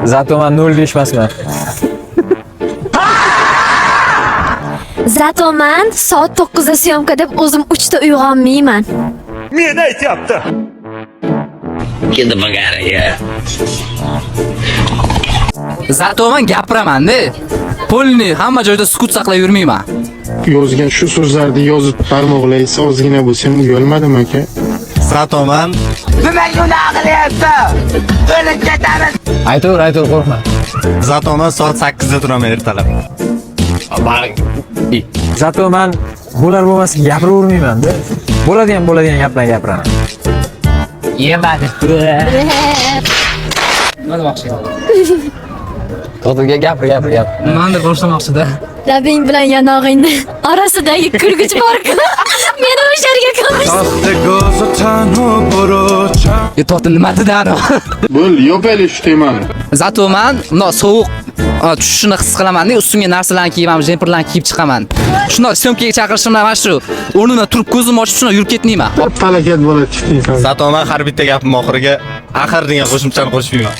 Zato men 0.5 emasman. Zato men soat 9da syomka deb o'zim 3 da uyg'onmayman. Men aytyapti. Kendi bagariga. Zato men gapiraman-da. Polni hamma joyda sukut saqlab yurmayman. Yozgan shu so'zlarni yozib barmoqlaysa ozgina bo'lsa ham uyalmadim aka. Zato men Nima gunoh qilyapti? O'lib ketamiz. Aytaver, qo'rqma. Zato men soat 8 da turaman ertalab. Zato men bo'lar bo'lmas gapiravermayman-da. Bo'ladigan gaplarni gapiraman. Yemadi. Nima demoqchi? To'g'ri gapir. Nimani boshlamoqchi-da? Labing bilan yanog'ingni orasidagi kulgich bor-ku. Meni o'sha yerga ko'mish. To'xta nima dedi-da? Bo'l, yopaylik shu temani. Zato men bundoq sovuq tushishini his qilaman-da, ustimga narsalarni kiyaman, jemperlarni kiyib chiqaman. Shuni syomkaga chaqirishimdan mana shu o'rnimdan turib ko'zimni ochib shuni yurib ketmayman. Falokat bo'ladi chiqding. Zato men har bitta gapim oxiriga axir degan qo'shimchani qo'shmayman.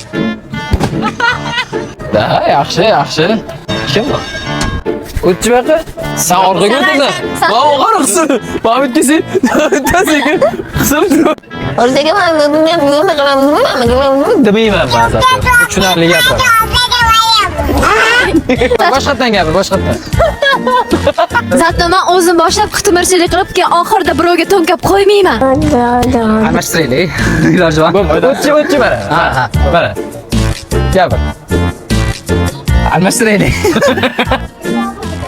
Da, yaxshi. Kim bu? O'tchi baqa? Sen orqaga o'tding. Va qaraqsin. Babit kesi. Tasiki. Qisib. O'rdagi Demayman men zato. Tushunarli gapir. Boshqatdan gapir. Zato men o'zim boshlab qitmirchilik qilib, keyin oxirida birovga to'nkab qo'ymayman. Almashtiraylik. Iloji bor. O'tchi mana. Ha. Mana. Gapir. Almashtiraylik.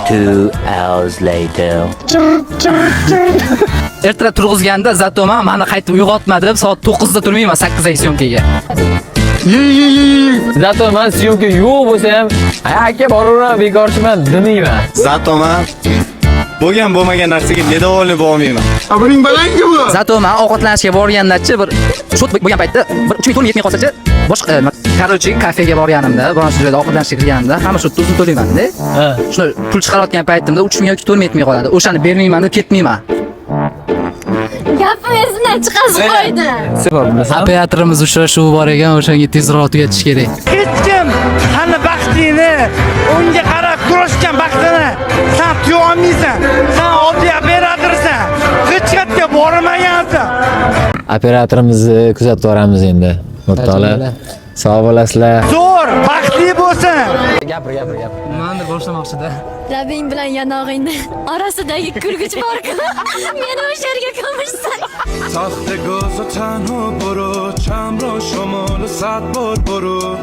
2 hours later. Ertalab turg'izganda zato meni qaytib uyg'otma deb soat 9 da turmayman 8 ga syomkaga. Zato men syomka yo'q bo'lsa ham, aka boraver bekorchiman demayman. Zato men bo'lmagan narsaga nedavolik bo'lmayman. Buning balangi bu. Zato men ovqatlanishga borgandachi bir shot bo'lgan paytda bir 3 ming to'lib yetmay qolsachi, boshqa korоче kafega borganimda, bironchi joyda ovqatlanishga kirganimda hamma shu tuzini to'layman-da. Shuni pul chiqarayotgan paytimda 3 ming yoki 4 ming yetmay qoladi. O'shani bermayman deb ketmayman. Gapim esimdan chiqazib qo'ydi. Operatorimiz uchrashuvi bor ekan, o'shanga tezroq tugatish kerak. Hech kim qani baxtingni unga qarab kurashgan baxtini sen tuya olmaysan. Sen oddiy operatorsan. Hech qayerga bormagansan. Operatorimizni kuzatib boramiz endi. Murtola. Sog' bo'lasizlar. Zo'r, baxtli bo'lsin. Gapir. Nimani boshlamoqchi-da? Labing bilan yanog'ingni orasidagi kulgich bor-ku. Meni o'sha yerga ko'mishsan. تخت گاز و تنها برو چمرا شمال 100 بار برو